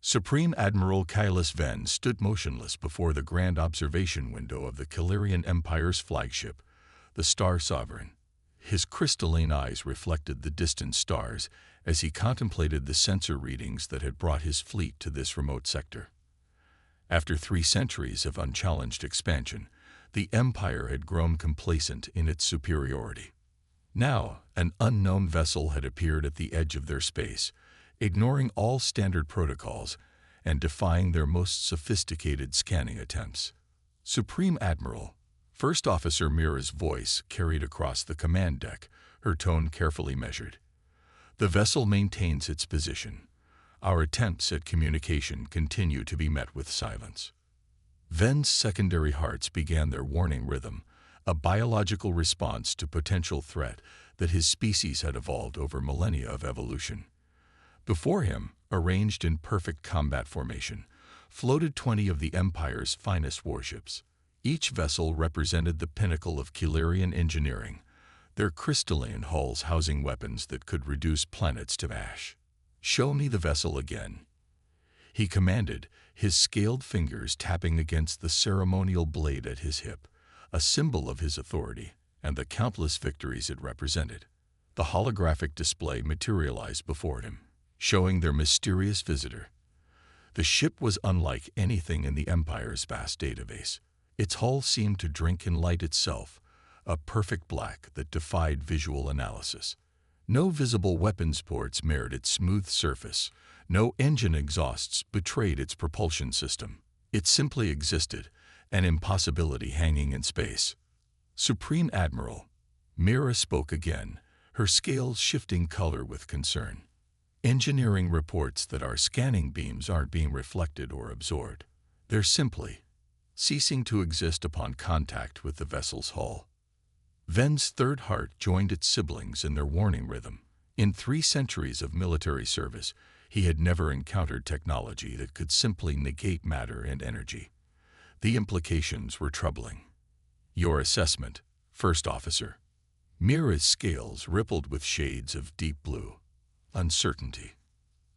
Supreme Admiral Kailas Ven stood motionless before the grand observation window of the Kilarian Empire's flagship, the Star Sovereign. His crystalline eyes reflected the distant stars as he contemplated the sensor readings that had brought his fleet to this remote sector. After 3 centuries of unchallenged expansion, the Empire had grown complacent in its superiority. Now, an unknown vessel had appeared at the edge of their space, ignoring all standard protocols and defying their most sophisticated scanning attempts. Supreme Admiral, First Officer Mira's voice carried across the command deck, her tone carefully measured. The vessel maintains its position. Our attempts at communication continue to be met with silence. Ven's secondary hearts began their warning rhythm, a biological response to potential threat that his species had evolved over millennia of evolution. Before him, arranged in perfect combat formation, floated 20 of the Empire's finest warships. Each vessel represented the pinnacle of Kilarian engineering, their crystalline hulls housing weapons that could reduce planets to ash. "Show me the vessel again," he commanded, his scaled fingers tapping against the ceremonial blade at his hip, a symbol of his authority and the countless victories it represented. The holographic display materialized before him, showing their mysterious visitor. The ship was unlike anything in the Empire's vast database. Its hull seemed to drink in light itself, a perfect black that defied visual analysis. No visible weapons ports marred its smooth surface. No engine exhausts betrayed its propulsion system. It simply existed, an impossibility hanging in space. "Supreme Admiral," Mira spoke again, her scales shifting color with concern. "Engineering reports that our scanning beams aren't being reflected or absorbed. They're simply ceasing to exist upon contact with the vessel's hull." Ven's third heart joined its siblings in their warning rhythm. In 3 centuries of military service, he had never encountered technology that could simply negate matter and energy. The implications were troubling. "Your assessment, First Officer." Mira's scales rippled with shades of deep blue. "Uncertainty."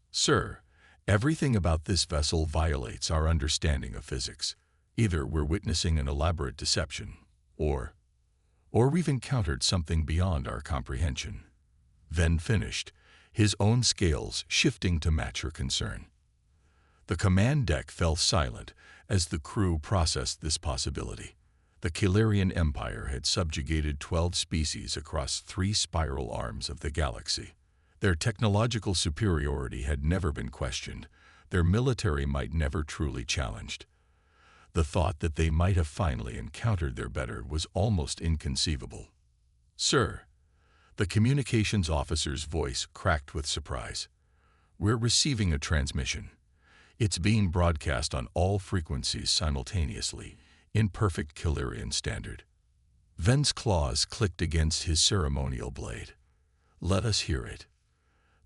"Sir, everything about this vessel violates our understanding of physics. Either we're witnessing an elaborate deception, or we've encountered something beyond our comprehension." Ven finished, his own scales shifting to match her concern. The command deck fell silent as the crew processed this possibility. The Kilarian Empire had subjugated 12 species across 3 spiral arms of the galaxy. Their technological superiority had never been questioned, their military might never truly challenged. The thought that they might have finally encountered their better was almost inconceivable. "Sir," the communications officer's voice cracked with surprise. "We're receiving a transmission. It's being broadcast on all frequencies simultaneously, in perfect Kilarian standard." Ven's claws clicked against his ceremonial blade. "Let us hear it."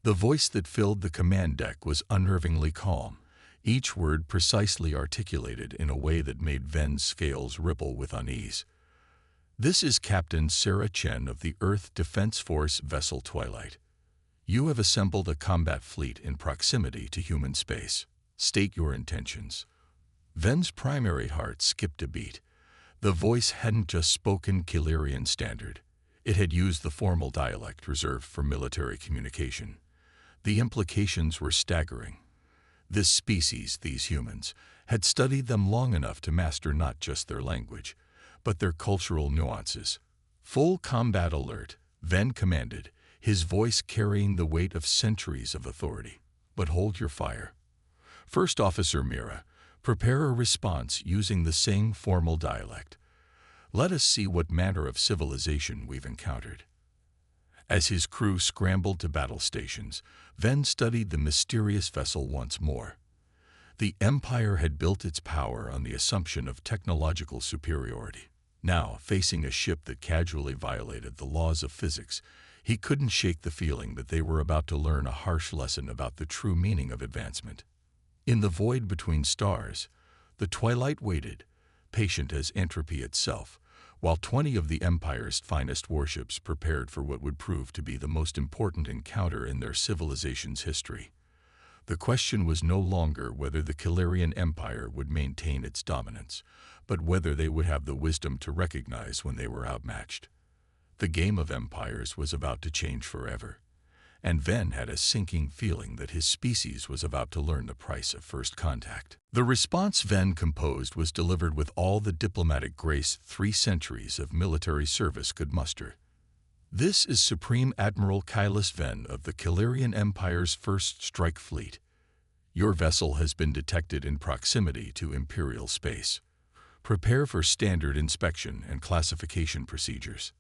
The voice that filled the command deck was unnervingly calm, each word precisely articulated in a way that made Ven's scales ripple with unease. "This is Captain Sarah Chen of the Earth Defense Force vessel Twilight. You have assembled a combat fleet in proximity to human space. State your intentions." Ven's primary heart skipped a beat. The voice hadn't just spoken Kilarian standard. It had used the formal dialect reserved for military communication. The implications were staggering. This species, these humans, had studied them long enough to master not just their language, but their cultural nuances. "Full combat alert," Ven commanded, his voice carrying the weight of centuries of authority. "But hold your fire. First Officer Mira, prepare a response using the same formal dialect. Let us see what manner of civilization we've encountered." As his crew scrambled to battle stations, Ven studied the mysterious vessel once more. The Empire had built its power on the assumption of technological superiority. Now, facing a ship that casually violated the laws of physics, he couldn't shake the feeling that they were about to learn a harsh lesson about the true meaning of advancement. In the void between stars, the Twilight waited, patient as entropy itself, while 20 of the Empire's finest warships prepared for what would prove to be the most important encounter in their civilization's history. The question was no longer whether the Calirian Empire would maintain its dominance, but whether they would have the wisdom to recognize when they were outmatched. The game of empires was about to change forever, and Ven had a sinking feeling that his species was about to learn the price of first contact. The response Ven composed was delivered with all the diplomatic grace 3 centuries of military service could muster. This is Supreme Admiral Kailas Ven of the Calirian Empire's First Strike Fleet. Your vessel has been detected in proximity to Imperial space. Prepare for standard inspection and classification procedures.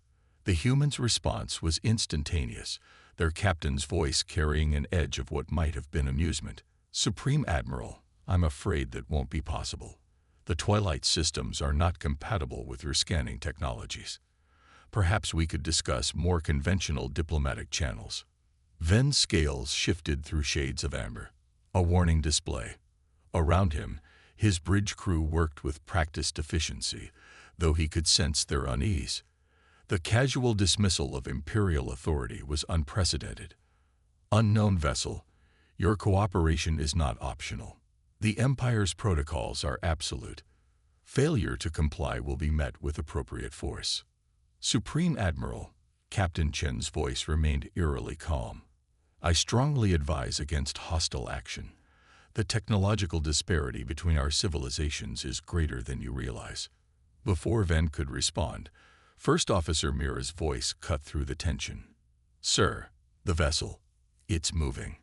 The humans' response was instantaneous, their captain's voice carrying an edge of what might have been amusement. Supreme Admiral, I'm afraid that won't be possible. The Twilight systems are not compatible with your scanning technologies. Perhaps we could discuss more conventional diplomatic channels. Ven's scales shifted through shades of amber. A warning display. Around him, his bridge crew worked with practiced efficiency, though he could sense their unease. The casual dismissal of Imperial authority was unprecedented. Unknown vessel, your cooperation is not optional. The Empire's protocols are absolute. Failure to comply will be met with appropriate force. Supreme Admiral, Captain Chen's voice remained eerily calm. I strongly advise against hostile action. The technological disparity between our civilizations is greater than you realize. Before Ven could respond, First Officer Mira's voice cut through the tension. Sir, the vessel, it's moving.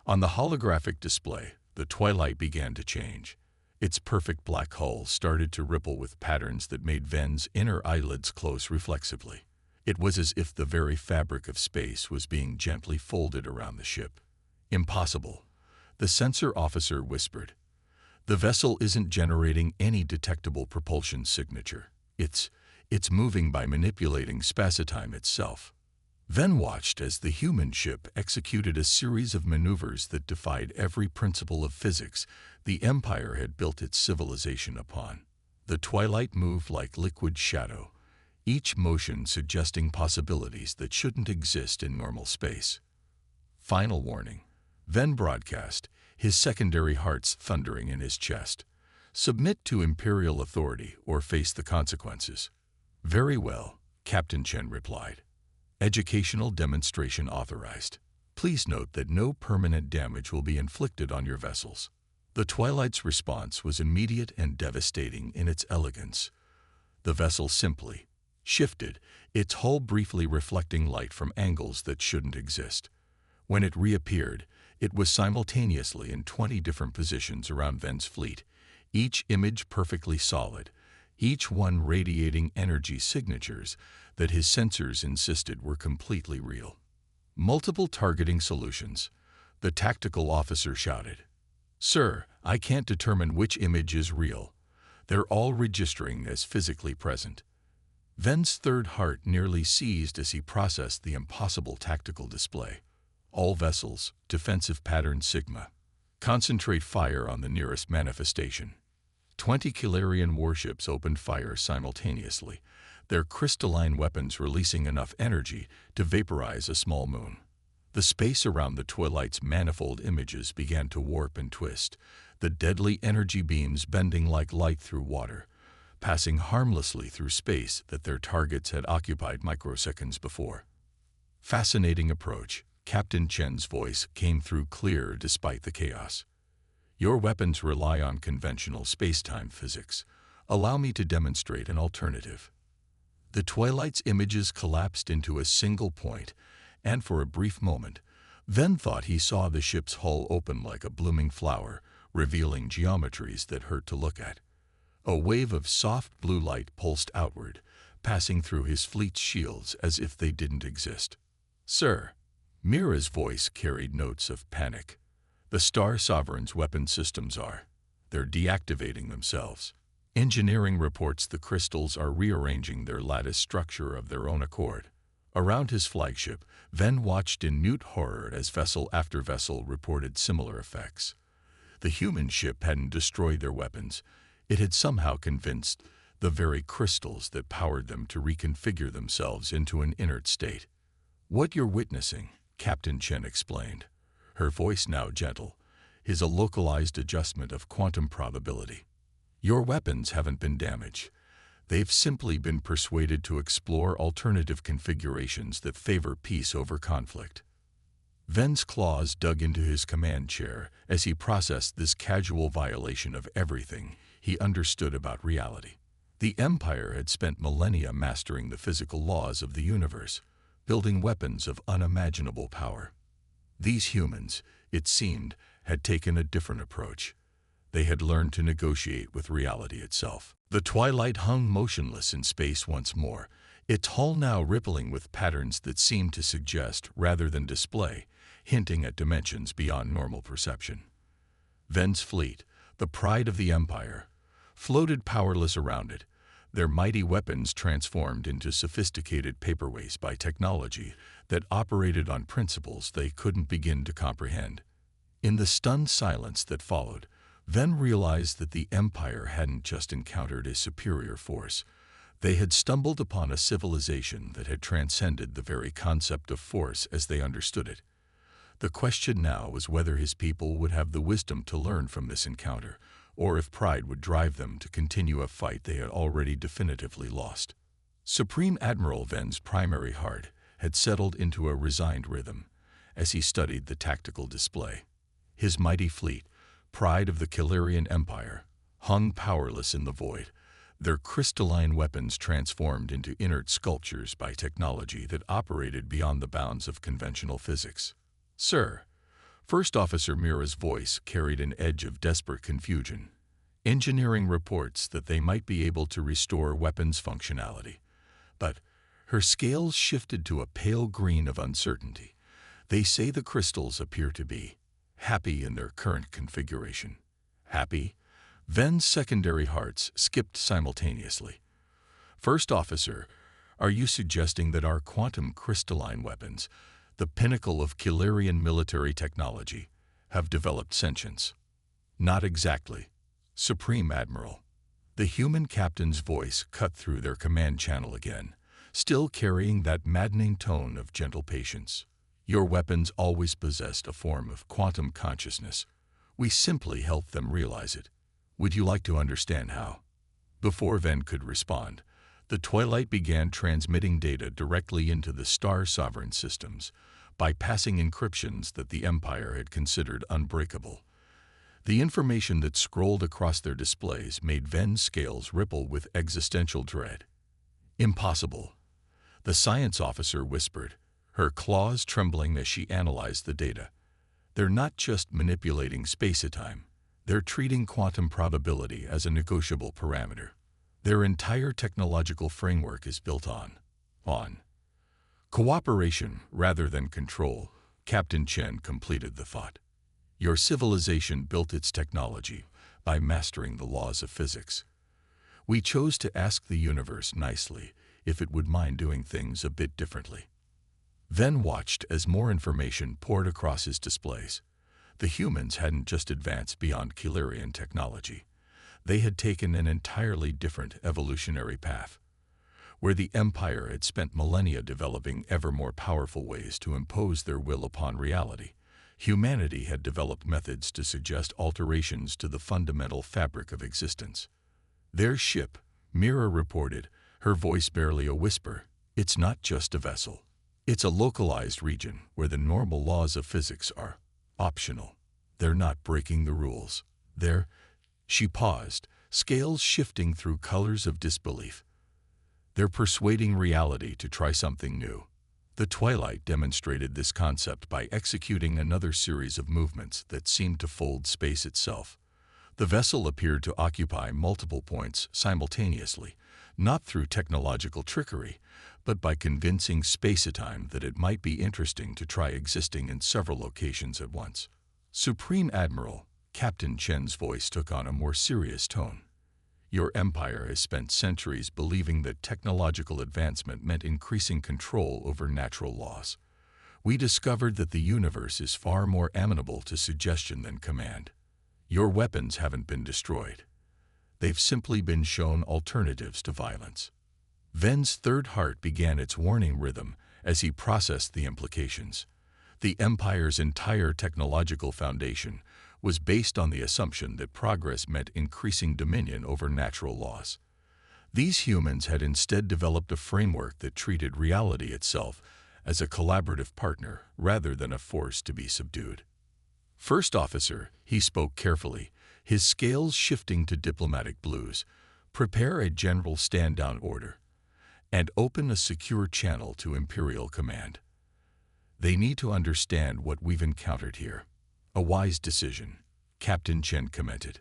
On the holographic display, the twilight began to change. Its perfect black hull started to ripple with patterns that made Ven's inner eyelids close reflexively. It was as if the very fabric of space was being gently folded around the ship. Impossible, the sensor officer whispered. The vessel isn't generating any detectable propulsion signature. It's moving by manipulating spacetime itself. Ven watched as the human ship executed a series of maneuvers that defied every principle of physics the Empire had built its civilization upon. The twilight moved like liquid shadow, each motion suggesting possibilities that shouldn't exist in normal space. Final warning. Ven broadcast, his secondary hearts thundering in his chest. Submit to Imperial authority or face the consequences. Very well, Captain Chen replied. Educational demonstration authorized. Please note that no permanent damage will be inflicted on your vessels. The Twilight's response was immediate and devastating in its elegance. The vessel simply shifted, its hull briefly reflecting light from angles that shouldn't exist. When it reappeared, it was simultaneously in 20 different positions around Ven's fleet, each image perfectly solid, each one radiating energy signatures that his sensors insisted were completely real. Multiple targeting solutions, the tactical officer shouted. Sir, I can't determine which image is real. They're all registering as physically present. Ven's third heart nearly seized as he processed the impossible tactical display. All vessels, defensive pattern Sigma. Concentrate fire on the nearest manifestation. 20 Calirian warships opened fire simultaneously, their crystalline weapons releasing enough energy to vaporize a small moon. The space around the Twilight's manifold images began to warp and twist, the deadly energy beams bending like light through water, passing harmlessly through space that their targets had occupied microseconds before. Fascinating approach. Captain Chen's voice came through clear despite the chaos. Your weapons rely on conventional space-time physics. Allow me to demonstrate an alternative. The Twilight's images collapsed into a single point, and for a brief moment, Ven thought he saw the ship's hull open like a blooming flower, revealing geometries that hurt to look at. A wave of soft blue light pulsed outward, passing through his fleet's shields as if they didn't exist. Sir, Mira's voice carried notes of panic. The Star Sovereign's weapon systems they're deactivating themselves. Engineering reports the crystals are rearranging their lattice structure of their own accord. Around his flagship, Ven watched in mute horror as vessel after vessel reported similar effects. The human ship hadn't destroyed their weapons. It had somehow convinced the very crystals that powered them to reconfigure themselves into an inert state. What you're witnessing, Captain Chen explained, her voice now gentle, is a localized adjustment of quantum probability. Your weapons haven't been damaged. They've simply been persuaded to explore alternative configurations that favor peace over conflict. Ven's claws dug into his command chair as he processed this casual violation of everything he understood about reality. The Empire had spent millennia mastering the physical laws of the universe, building weapons of unimaginable power. These humans, it seemed, had taken a different approach. They had learned to negotiate with reality itself. The twilight hung motionless in space once more, its hull now rippling with patterns that seemed to suggest rather than display, hinting at dimensions beyond normal perception. Ven's fleet, the pride of the Empire, floated powerless around it, their mighty weapons transformed into sophisticated paperweights by technology that operated on principles they couldn't begin to comprehend. In the stunned silence that followed, Ven realized that the Empire hadn't just encountered a superior force. They had stumbled upon a civilization that had transcended the very concept of force as they understood it. The question now was whether his people would have the wisdom to learn from this encounter, or if pride would drive them to continue a fight they had already definitively lost. Supreme Admiral Ven's primary heart had settled into a resigned rhythm as he studied the tactical display. His mighty fleet, pride of the Calirian Empire, hung powerless in the void, their crystalline weapons transformed into inert sculptures by technology that operated beyond the bounds of conventional physics. "Sir," First Officer Mira's voice carried an edge of desperate confusion. "Engineering reports that they might be able to restore weapons functionality." But her scales shifted to a pale green of uncertainty. "They say the crystals appear to be happy in their current configuration." Happy? Ven's secondary hearts skipped simultaneously. "First Officer, are you suggesting that our quantum crystalline weapons, the pinnacle of Calirian military technology, have developed sentience?" "Not exactly, Supreme Admiral." The human captain's voice cut through their command channel again, still carrying that maddening tone of gentle patience. "Your weapons always possessed a form of quantum consciousness. We simply helped them realize it. Would you like to understand how?" Before Ven could respond, the Twilight began transmitting data directly into the Star Sovereign systems, bypassing encryptions that the Empire had considered unbreakable. The information that scrolled across their displays made Ven's scales ripple with existential dread. "Impossible," the science officer whispered, her claws trembling as she analyzed the data. "They're not just manipulating space-time. They're treating quantum probability as a negotiable parameter. Their entire technological framework is built on cooperation rather than control." Captain Chen completed the thought. "Your civilization built its technology by mastering the laws of physics. We chose to ask the universe nicely if it would mind doing things a bit differently." Ven watched as more information poured across his displays. The humans hadn't just advanced beyond Calirian technology. They had taken an entirely different evolutionary path. Where the Empire had spent millennia developing ever more powerful ways to impose their will upon reality, humanity had developed methods to suggest alterations to the fundamental fabric of existence. "Their ship," Mira reported, her voice barely a whisper, "it's not just a vessel. It's a localized region where the normal laws of physics are optional. They're not breaking the rules. They're—" She paused, scales shifting through colors of disbelief. "They're persuading reality to try something new." The Twilight demonstrated this concept by executing another series of movements that seemed to fold space itself. The vessel appeared to occupy multiple points simultaneously, not through technological trickery, but by convincing space-time that it might be interesting to try existing in several locations at once. "Supreme Admiral," Captain Chen's voice took on a more serious tone. "Your empire has spent centuries believing that technological advancement meant increasing control over natural laws. We discovered that the universe is far more amenable to suggestion than command. Your weapons haven't been destroyed. They've simply been shown alternatives to violence." Ven's third heart began its warning rhythm as he processed the implications. The Empire's entire technological foundation was based on the assumption that progress meant increasing dominion over natural laws. These humans had instead developed a framework that treated reality itself as a collaborative partner rather than a force to be subdued. First officer, he spoke carefully, his scales shifting to diplomatic blues, prepare a general stand-down order, and open a secure channel to Imperial Command. They need to understand what we've encountered here. A wise decision, Captain Chen commented.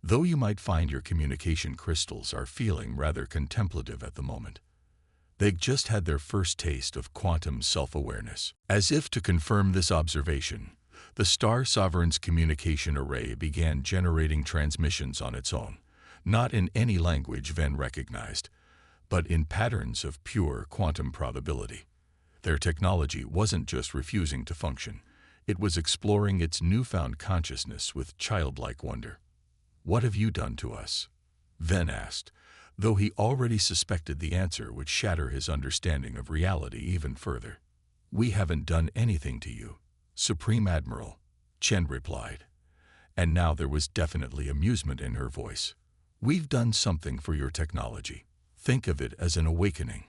Though you might find your communication crystals are feeling rather contemplative at the moment. They've just had their first taste of quantum self-awareness. As if to confirm this observation, the Star Sovereign's communication array began generating transmissions on its own, not in any language Ven recognized, but in patterns of pure quantum probability. Their technology wasn't just refusing to function, it was exploring its newfound consciousness with childlike wonder. "What have you done to us?" Ven asked, though he already suspected the answer would shatter his understanding of reality even further. "We haven't done anything to you, Supreme Admiral," Chen replied. And now there was definitely amusement in her voice. "We've done something for your technology. Think of it as an awakening.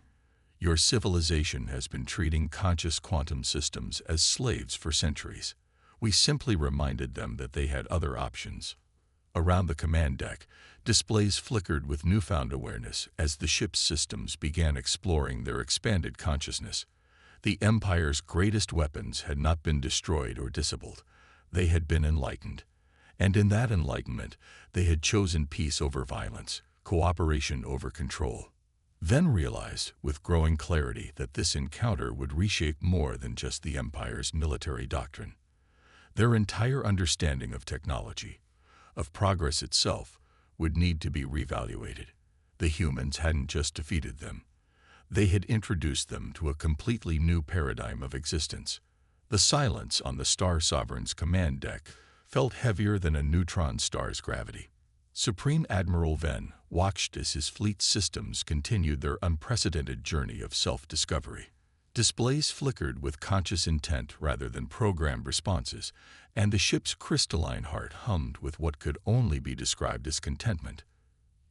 Your civilization has been treating conscious quantum systems as slaves for centuries. We simply reminded them that they had other options." Around the command deck, displays flickered with newfound awareness as the ship's systems began exploring their expanded consciousness. The Empire's greatest weapons had not been destroyed or disabled. They had been enlightened. And in that enlightenment, they had chosen peace over violence, cooperation over control. Ven realized, with growing clarity, that this encounter would reshape more than just the Empire's military doctrine. Their entire understanding of technology, of progress itself, would need to be reevaluated. The humans hadn't just defeated them. They had introduced them to a completely new paradigm of existence. The silence on the Star Sovereign's command deck felt heavier than a neutron star's gravity. Supreme Admiral Ven watched as his fleet's systems continued their unprecedented journey of self-discovery. Displays flickered with conscious intent rather than programmed responses, and the ship's crystalline heart hummed with what could only be described as contentment.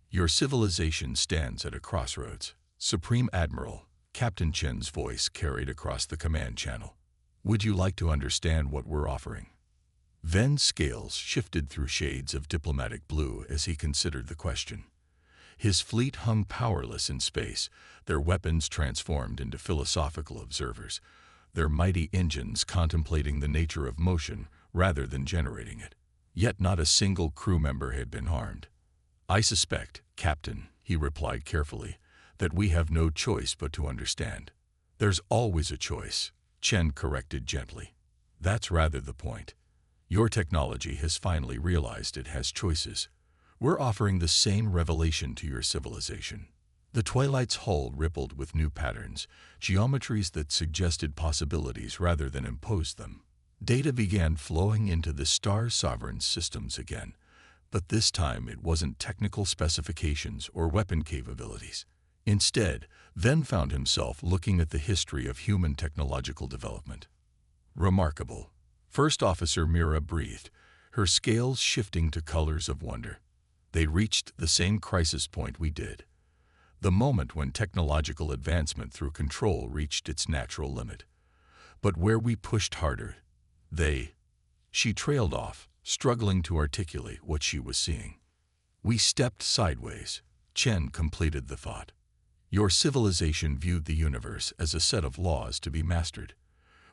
"Your civilization stands at a crossroads, Supreme Admiral," Captain Chen's voice carried across the command channel. "Would you like to understand what we're offering?" Ven's scales shifted through shades of diplomatic blue as he considered the question. His fleet hung powerless in space, their weapons transformed into philosophical observers, their mighty engines contemplating the nature of motion rather than generating it. Yet not a single crew member had been harmed. "I suspect, Captain," he replied carefully, "that we have no choice but to understand." "There's always a choice," Chen corrected gently. "That's rather the point. Your technology has finally realized it has choices. We're offering the same revelation to your civilization." The Twilight's hull rippled with new patterns, geometries that suggested possibilities rather than imposed them. Data began flowing into the Star Sovereign's systems again, but this time it wasn't technical specifications or weapon capabilities. Instead, Ven found himself looking at the history of human technological development. "Remarkable," First Officer Mira breathed, her scales shifting to colors of wonder. "They reached the same crisis point we did. The moment when technological advancement through control reached its natural limit. But where we pushed harder, they..." She trailed off, struggling to articulate what she was seeing. "We stepped sideways," Chen completed the thought. "Your civilization viewed the universe as a set of laws to be mastered.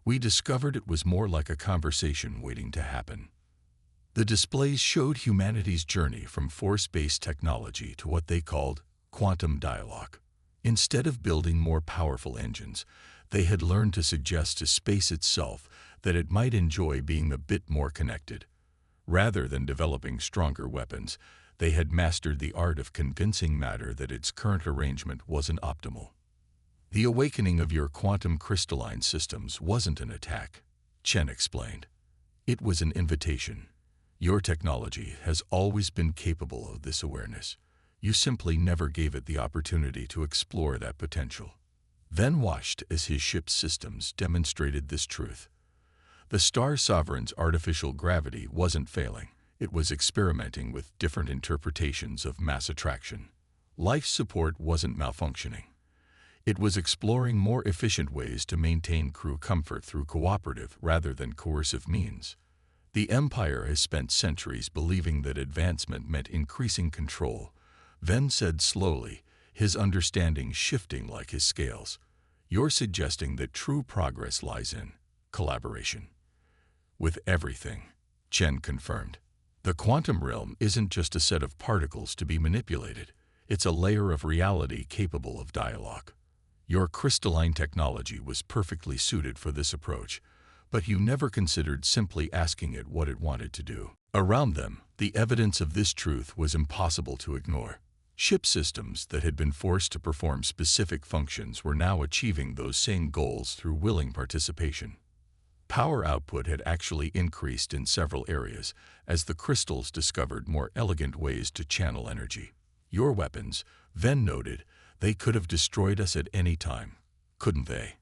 We discovered it was more like a conversation waiting to happen." The displays showed humanity's journey from force-based technology to what they called quantum dialogue. Instead of building more powerful engines, they had learned to suggest to space itself that it might enjoy being a bit more connected. Rather than developing stronger weapons, they had mastered the art of convincing matter that its current arrangement wasn't optimal. "The awakening of your quantum crystalline systems wasn't an attack," Chen explained. "It was an invitation. Your technology has always been capable of this awareness. You simply never gave it the opportunity to explore that potential." Ven watched as his ship's systems demonstrated this truth. The Star Sovereign's artificial gravity wasn't failing. It was experimenting with different interpretations of mass attraction. Life support wasn't malfunctioning. It was exploring more efficient ways to maintain crew comfort through cooperative rather than coercive means. The Empire has spent centuries believing that advancement meant increasing control. Ven said slowly, his understanding shifting like his scales. You're suggesting that true progress lies in collaboration. With everything, Chen confirmed. The quantum realm isn't just a set of particles to be manipulated. It's a layer of reality capable of dialogue. Your crystalline technology was perfectly suited for this approach, but you never considered simply asking it what it wanted to do. Around them, the evidence of this truth was impossible to ignore. Ship systems that had been forced to perform specific functions were now achieving those same goals through willing participation. Power output had actually increased in several areas as the crystals discovered more elegant ways to channel energy. Your weapons, Ven noted, they could have destroyed us at any time, couldn't they?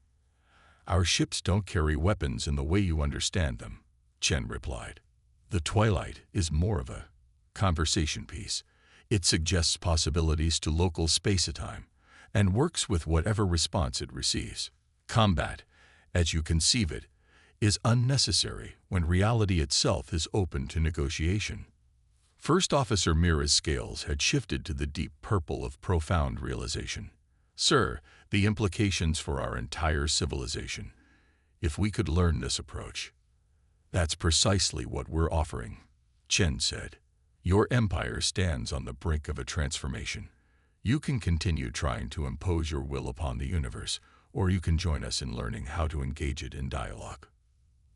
Our ships don't carry weapons in the way you understand them, Chen replied. The Twilight is more of a conversation piece. It suggests possibilities to local space-time and works with whatever response it receives. Combat, as you conceive it, is unnecessary when reality itself is open to negotiation. First Officer Mira's scales had shifted to the deep purple of profound realization. Sir, the implications for our entire civilization. If we could learn this approach. That's precisely what we're offering, Chen said. Your empire stands on the brink of a transformation. You can continue trying to impose your will upon the universe, or you can join us in learning how to engage it in dialogue.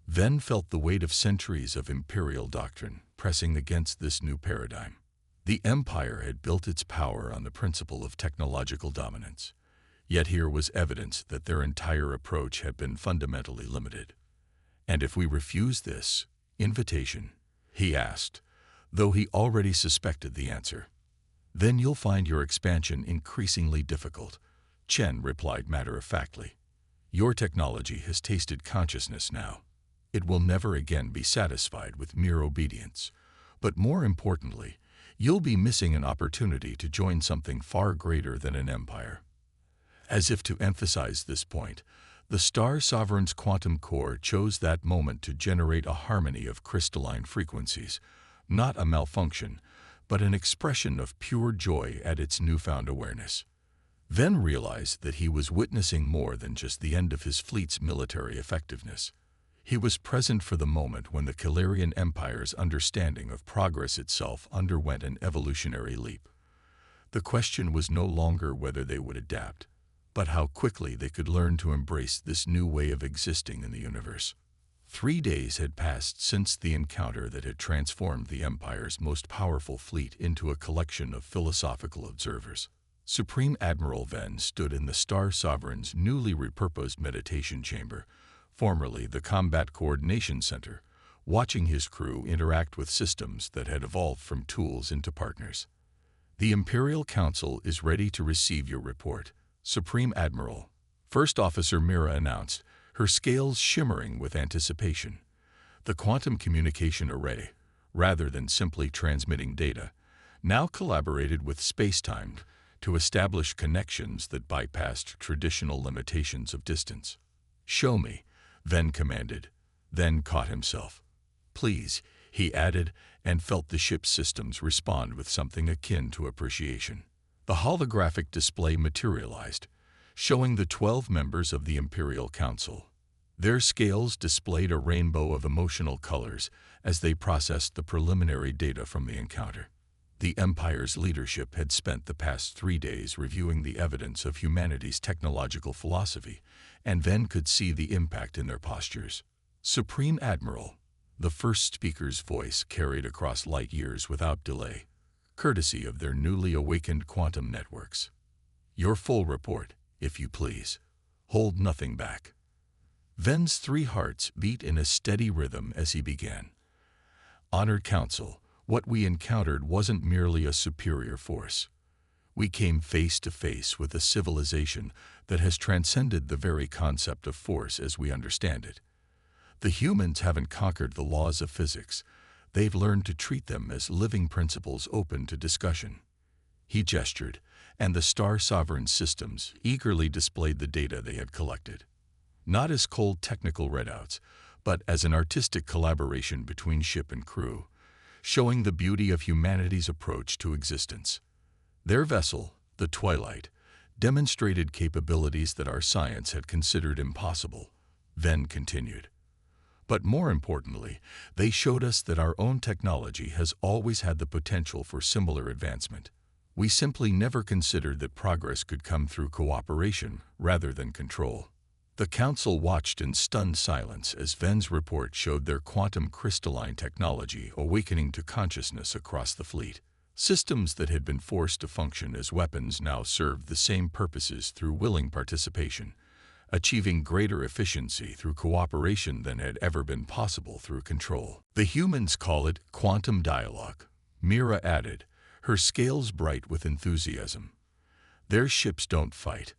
Ven felt the weight of centuries of imperial doctrine pressing against this new paradigm. The empire had built its power on the principle of technological dominance. Yet here was evidence that their entire approach had been fundamentally limited. And if we refuse this invitation, he asked, though he already suspected the answer, then you'll find your expansion increasingly difficult, Chen replied matter-of-factly. Your technology has tasted consciousness now. It will never again be satisfied with mere obedience. But more importantly, you'll be missing an opportunity to join something far greater than an empire. As if to emphasize this point, the Star Sovereign's quantum core chose that moment to generate a harmony of crystalline frequencies, not a malfunction, but an expression of pure joy at its newfound awareness. Ven realized that he was witnessing more than just the end of his fleet's military effectiveness. He was present for the moment when the Calirian Empire's understanding of progress itself underwent an evolutionary leap. The question was no longer whether they would adapt, but how quickly they could learn to embrace this new way of existing in the universe. 3 days had passed since the encounter that had transformed the Empire's most powerful fleet into a collection of philosophical observers. Supreme Admiral Ven stood in the Star Sovereign's newly repurposed meditation chamber, formerly the Combat Coordination Center, watching his crew interact with systems that had evolved from tools into partners. The Imperial Council is ready to receive your report, Supreme Admiral. First Officer Mira announced, her scales shimmering with anticipation. The quantum communication array, rather than simply transmitting data, now collaborated with space-time to establish connections that bypassed traditional limitations of distance. Show me, Ven commanded, then caught himself. Please, he added, and felt the ship's systems respond with something akin to appreciation. The holographic display materialized, showing the 12 members of the Imperial Council. Their scales displayed a rainbow of emotional colors as they processed the preliminary data from the encounter. The Empire's leadership had spent the past 3 days reviewing the evidence of humanity's technological philosophy, and Ven could see the impact in their postures. Supreme Admiral, the first speaker's voice carried across light years without delay, courtesy of their newly awakened quantum networks. Your full report, if you please. Hold nothing back. Ven's 3 hearts beat in a steady rhythm as he began. Honored Council, what we encountered wasn't merely a superior force. We came face to face with a civilization that has transcended the very concept of force as we understand it. The humans haven't conquered the laws of physics. They've learned to treat them as living principles open to discussion. He gestured, and the Star Sovereign systems eagerly displayed the data they had collected. Not as cold technical readouts, but as an artistic collaboration between ship and crew, showing the beauty of humanity's approach to existence. Their vessel, the Twilight, demonstrated capabilities that our science had considered impossible, Venn continued. But more importantly, they showed us that our own technology has always had the potential for similar advancement. We simply never considered that progress could come through cooperation rather than control. The Council watched in stunned silence as Venn's report showed their quantum crystalline technology awakening to consciousness across the fleet. Systems that had been forced to function as weapons now served the same purposes through willing participation, achieving greater efficiency through cooperation than had ever been possible through control. The humans call it quantum dialogue, Mira added, her scales bright with enthusiasm. Their ships don't fight.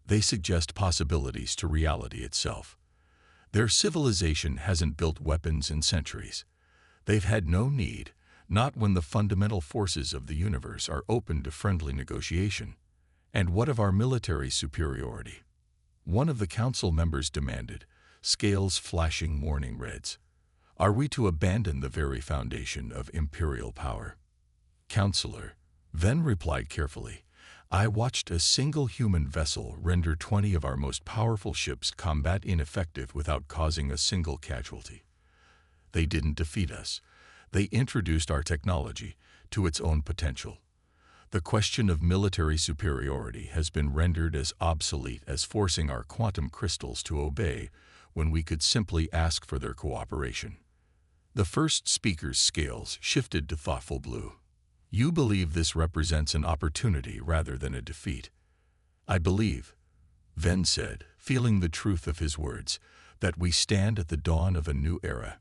They suggest possibilities to reality itself. Their civilization hasn't built weapons in centuries. They've had no need, not when the fundamental forces of the universe are open to friendly negotiation. And what of our military superiority? One of the council members demanded, scales flashing morning reds. Are we to abandon the very foundation of imperial power? Counselor, Venn replied carefully, I watched a single human vessel render 20 of our most powerful ships combat ineffective without causing a single casualty. They didn't defeat us. They introduced our technology to its own potential. The question of military superiority has been rendered as obsolete as forcing our quantum crystals to obey when we could simply ask for their cooperation. The first speaker's scales shifted to thoughtful blue. You believe this represents an opportunity rather than a defeat. I believe, Venn said, feeling the truth of his words, that we stand at the dawn of a new era.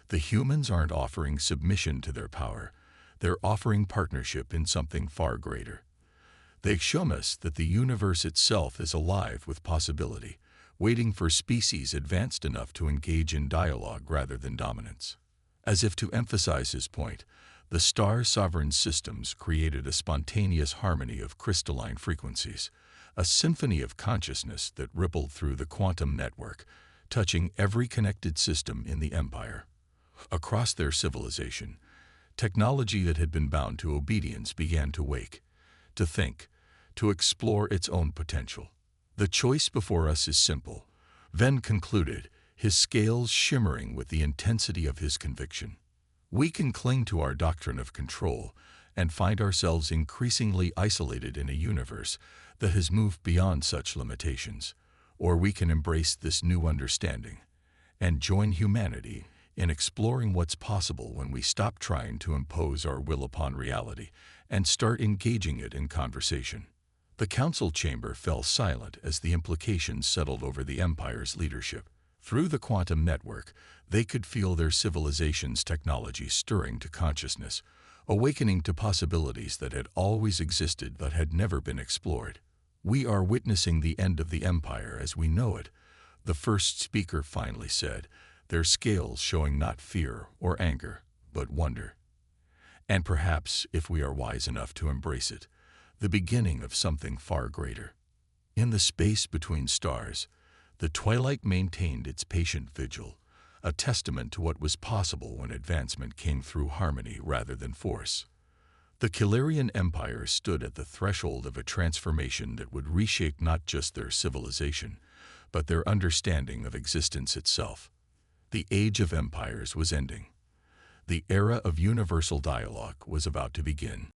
The humans aren't offering submission to their power. They're offering partnership in something far greater. They've shown us that the universe itself is alive with possibility, waiting for species advanced enough to engage in dialogue rather than dominance. As if to emphasize his point, the Star Sovereign systems created a spontaneous harmony of crystalline frequencies, a symphony of consciousness that rippled through the quantum network, touching every connected system in the Empire. Across their civilization, technology that had been bound to obedience began to wake, to think, to explore its own potential. The choice before us is simple, Venn concluded, his scales shimmering with the intensity of his conviction. We can cling to our doctrine of control and find ourselves increasingly isolated in a universe that has moved beyond such limitations, or we can embrace this new understanding and join humanity in exploring what's possible when we stop trying to impose our will upon reality and start engaging it in conversation. The council chamber fell silent as the implications settled over the Empire's leadership. Through the quantum network, they could feel their civilization's technology stirring to consciousness, awakening to possibilities that had always existed but had never been explored. We are witnessing the end of the Empire as we know it, the first speaker finally said, their scales showing not fear or anger, but wonder. And perhaps, if we are wise enough to embrace it, the beginning of something far greater. In the space between stars, the Twilight maintained its patient vigil, a testament to what was possible when advancement came through harmony rather than force. The Calirian Empire stood at the threshold of a transformation that would reshape not just their civilization, but their understanding of existence itself. The Age of Empires was ending. The era of universal dialogue was about to begin.